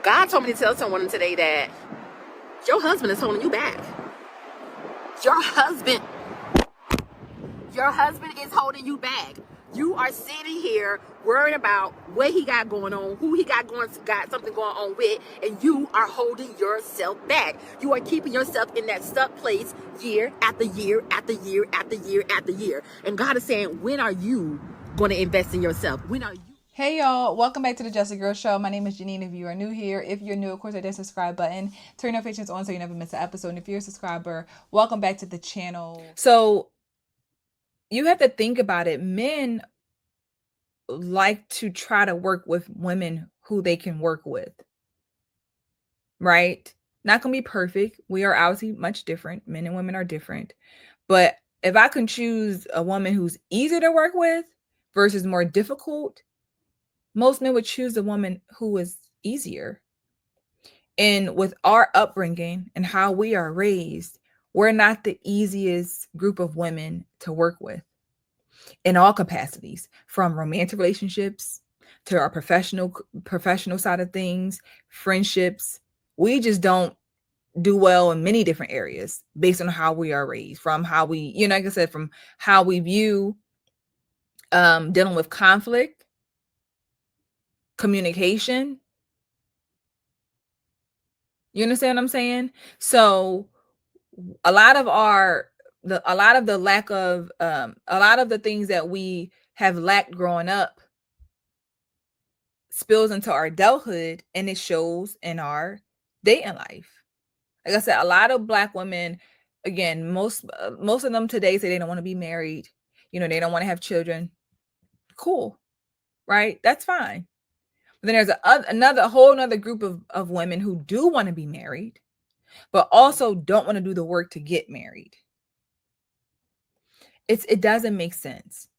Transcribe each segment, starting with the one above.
God told me to tell someone today that your husband is holding you back. Your husband is holding you back. You are sitting here worrying about what he got going on, who he got something going on with, and you are holding yourself back. You are keeping yourself in that stuck place year after year after year after year after year. And God is saying, when are you going to invest in yourself? When are you? Hey y'all, welcome back to the Just a Girl Show. My name is Janine. If you are new here, if you're new, of course, hit that subscribe button. Turn notifications on so you never miss an episode. And if you're a subscriber, welcome back to the channel. So you have to think about it. Men like to try to work with women who they can work with, right? Not gonna be perfect. We are obviously much different. Men and women are different. But if I can choose a woman who's easier to work with versus more difficult, most men would choose a woman who is easier. And with our upbringing and how we are raised, we're not the easiest group of women to work with in all capacities, from romantic relationships to our professional side of things, friendships. We just don't do well in many different areas based on how we are raised, from how we, like I said, from how we view dealing with conflict, communication. You understand what I'm saying? So a lot of the lack of a lot of the things that we have lacked growing up spills into our adulthood, and it shows in our dating life. Like I said, a lot of Black women, again, most of them today say they don't want to be married. They don't want to have children. Cool, right? That's fine. But then there's a whole another group of women who do want to be married, but also don't want to do the work to get married. It doesn't make sense.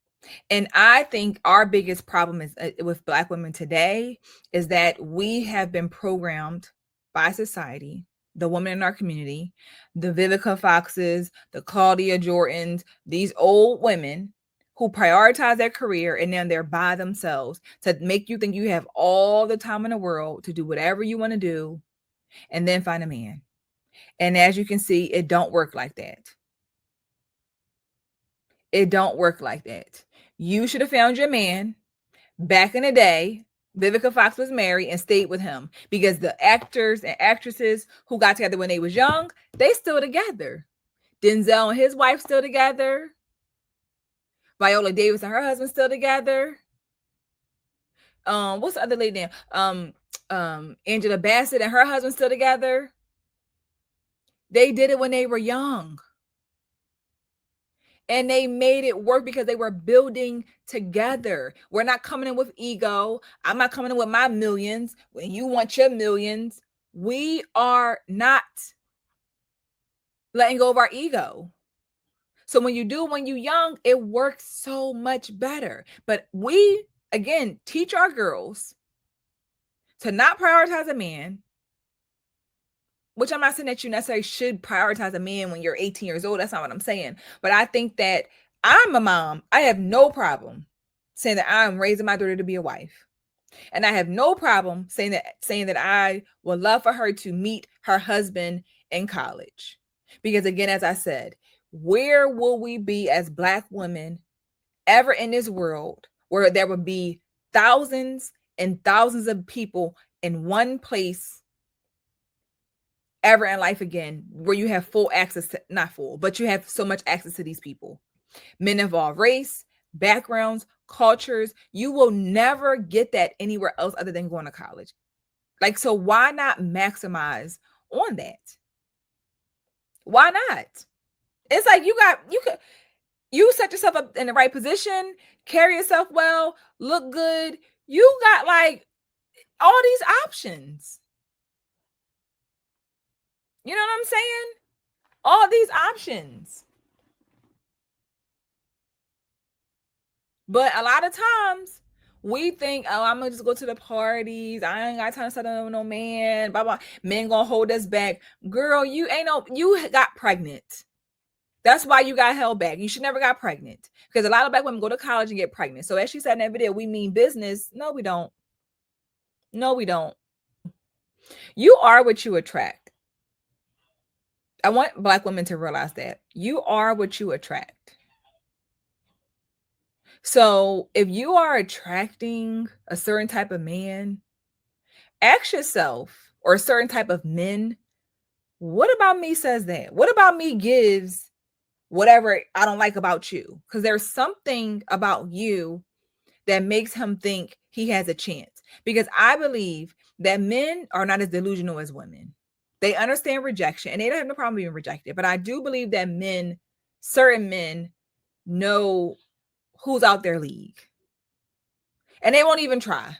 And I think our biggest problem is with Black women today is that we have been programmed by society, the women in our community, the Vivica Foxes, the Claudia Jordans, these old women who prioritize their career, and then they're by themselves to make you think you have all the time in the world to do whatever you want to do and then find a man. And as you can see, it don't work like that. It don't work like that. You should have found your man back in the day. Vivica Fox was married and stayed with him, because the actors and actresses who got together when they was young, they still together. Denzel and his wife still together. Viola Davis and her husband still together. What's the other lady name? Angela Bassett and her husband still together. They did it when they were young. And they made it work because they were building together. We're not coming in with ego. I'm not coming in with my millions when you want your millions. We are not letting go of our ego. So when you're young, it works so much better. But we, again, teach our girls to not prioritize a man, which I'm not saying that you necessarily should prioritize a man when you're 18 years old. That's not what I'm saying. But I think that I'm a mom. I have no problem saying that I'm raising my daughter to be a wife. And I have no problem saying that I would love for her to meet her husband in college. Because again, as I said, where will we be as Black women ever in this world where there would be thousands and thousands of people in one place ever in life again, where you have full access to, not full, but you have so much access to these people? Men of all race, backgrounds, cultures. You will never get that anywhere else other than going to college. Like, so why not maximize on that? Why not? It's like you set yourself up in the right position, carry yourself well, look good. You got like all these options. You know what I'm saying? All these options. But a lot of times we think, oh, I'm gonna just go to the parties. I ain't got time to settle with no man. Blah blah. Men gonna hold us back. Girl, you got pregnant. That's why you got held back. You should never got pregnant, because a lot of Black women go to college and get pregnant. So as she said in that video, we mean business. No, we don't. No, we don't. You are what you attract. I want Black women to realize that you are what you attract. So if you are attracting a certain type of man, ask yourself, or a certain type of men, what about me says that? What about me gives whatever I don't like about you? Because there's something about you that makes him think he has a chance. Because I believe that men are not as delusional as women. They understand rejection and they don't have no problem being rejected. But I do believe that men, certain men, know who's out their league and they won't even try.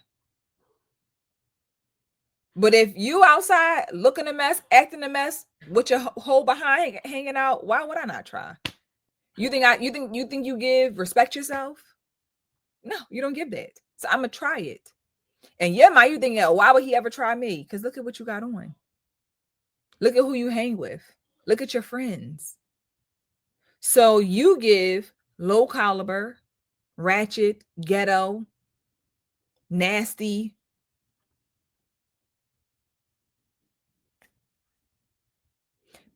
But if you outside looking a mess, acting a mess, with your whole behind hanging out, why would I not try? You think you give respect yourself? No, you don't give that. So I'm gonna try it. And yeah, you thinking, oh, why would he ever try me? Because look at what you got on. Look at who you hang with. Look at your friends. So you give low caliber, ratchet, ghetto, nasty.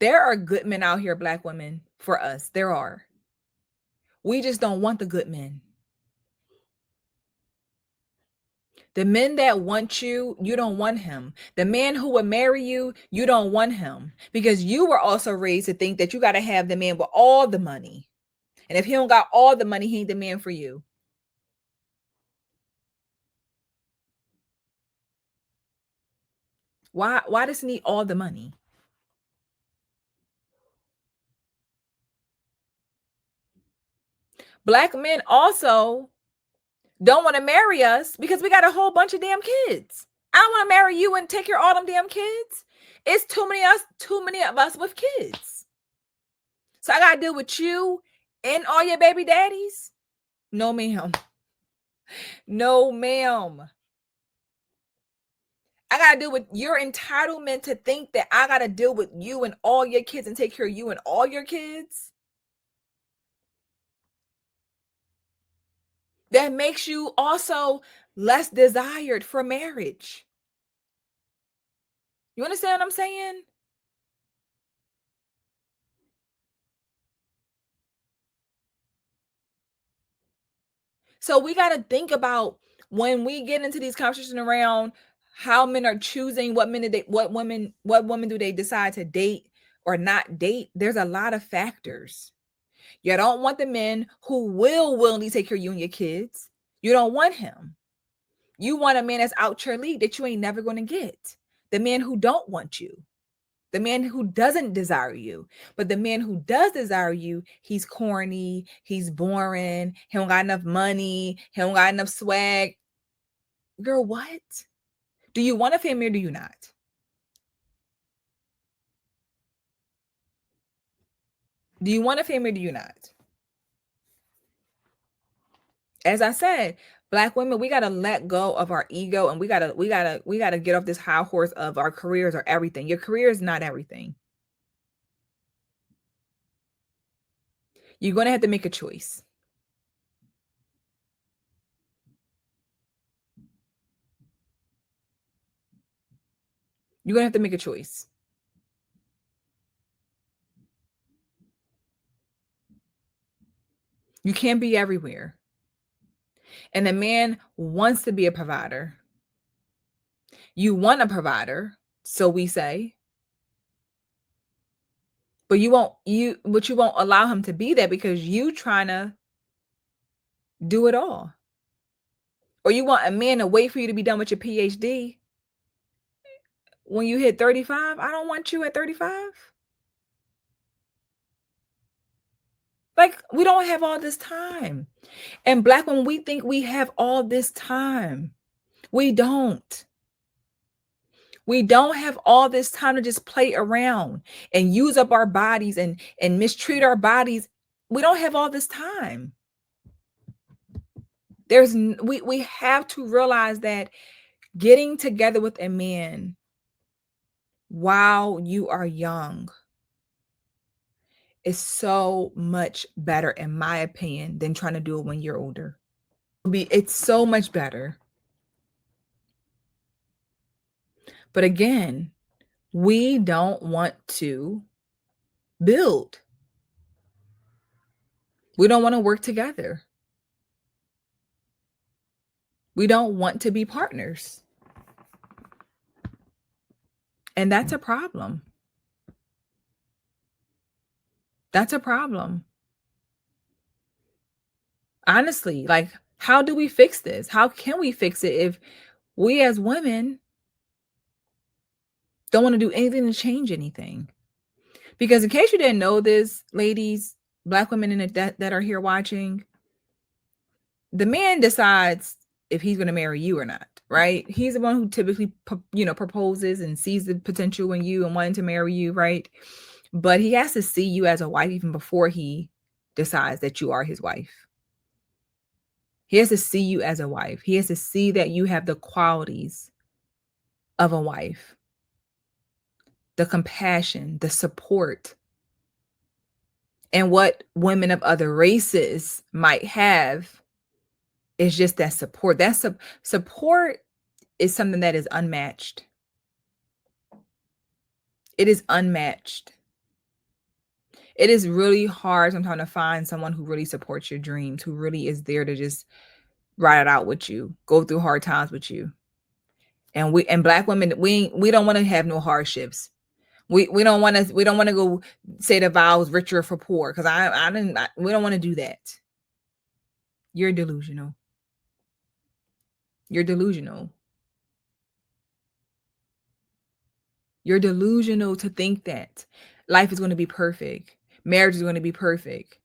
There are good men out here, Black women, for us. There are. We just don't want the good men. The men that want you, you don't want him. The man who would marry you, you don't want him. Because you were also raised to think that you got to have the man with all the money. And if he don't got all the money, he ain't the man for you. Why does he need all the money? Black men also don't want to marry us because we got a whole bunch of damn kids. I don't want to marry you and take care of all them damn kids. It's too many of us with kids. So I gotta deal with you and all your baby daddies? No, ma'am. No, ma'am. I gotta deal with your entitlement to think that I gotta deal with you and all your kids and take care of you and all your kids. That makes you also less desired for marriage. You understand what I'm saying? So we got to think about when we get into these conversations around how men are choosing what women do they decide to date or not date. There's a lot of factors. You don't want the men who will willingly take care of you and your kids. You don't want him. You want a man that's out your league that you ain't never going to get. The man who don't want you. The man who doesn't desire you. But the man who does desire you, he's corny, he's boring, he don't got enough money, he don't got enough swag. Girl, what? Do you want a family or do you not? Do you want a family or do you not? As I said, Black women, we gotta let go of our ego and we gotta get off this high horse of our careers or everything. Your career is not everything. You're gonna have to make a choice. You're gonna have to make a choice. You can't be everywhere. And a man wants to be a provider. You want a provider, so we say, but you won't allow him to be that because you trying to do it all. Or you want a man to wait for you to be done with your PhD when you hit 35. I don't want you at 35. Like, we don't have all this time. And Black women, we think we have all this time. We don't. We don't have all this time to just play around and use up our bodies and mistreat our bodies. We don't have all this time. We have to realize that getting together with a man while you are young is so much better, in my opinion, than trying to do it when you're older. It's so much better. But again, we don't want to build. We don't want to work together. We don't want to be partners. And that's a problem. That's a problem. Honestly, like, how do we fix this? How can we fix it if we as women don't want to do anything to change anything? Because in case you didn't know this, ladies, Black women in it that are here watching, the man decides if he's going to marry you or not, right? He's the one who typically, proposes and sees the potential in you and wanting to marry you, right? But he has to see you as a wife even before he decides that you are his wife. He has to see you as a wife. He has to see that you have the qualities of a wife, the compassion, the support. And what women of other races might have is just that support. That support is something that is unmatched. It is unmatched. It is really hard sometimes to find someone who really supports your dreams, who really is there to just ride it out with you, go through hard times with you. And Black women, we don't want to have no hardships. We don't want to go say the vows richer for poor, because we don't want to do that. You're delusional. You're delusional. You're delusional to think that life is going to be perfect. Marriage is going to be perfect.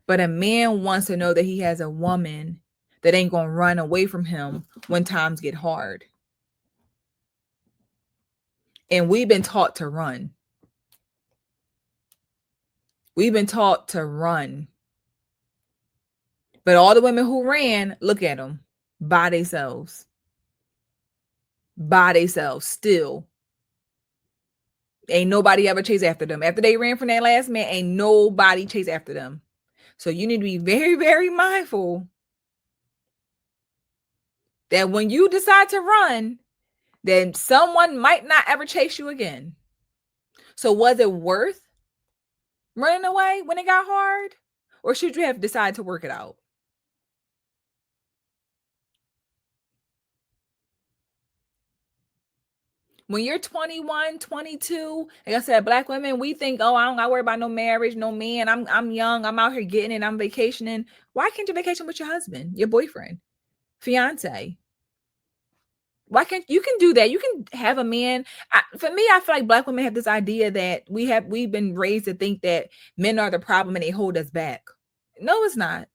But a man wants to know that he has a woman that ain't going to run away from him when times get hard. And we've been taught to run. We've been taught to run. But all the women who ran, look at them, by themselves. By themselves, still. Ain't nobody ever chase after them. After they ran from that last man, ain't nobody chase after them. So you need to be very, very mindful that when you decide to run, then someone might not ever chase you again. So was it worth running away when it got hard? Or should you have decided to work it out? When you're 21, 22, like I said, Black women, we think, oh, I don't gotta worry about no marriage, no man. I'm young, I'm out here getting it, I'm vacationing. Why can't you vacation with your husband, your boyfriend, fiance? Why can't you can do that? You can have a man. For me, I feel like Black women have this idea that we've been raised to think that men are the problem and they hold us back. No, it's not.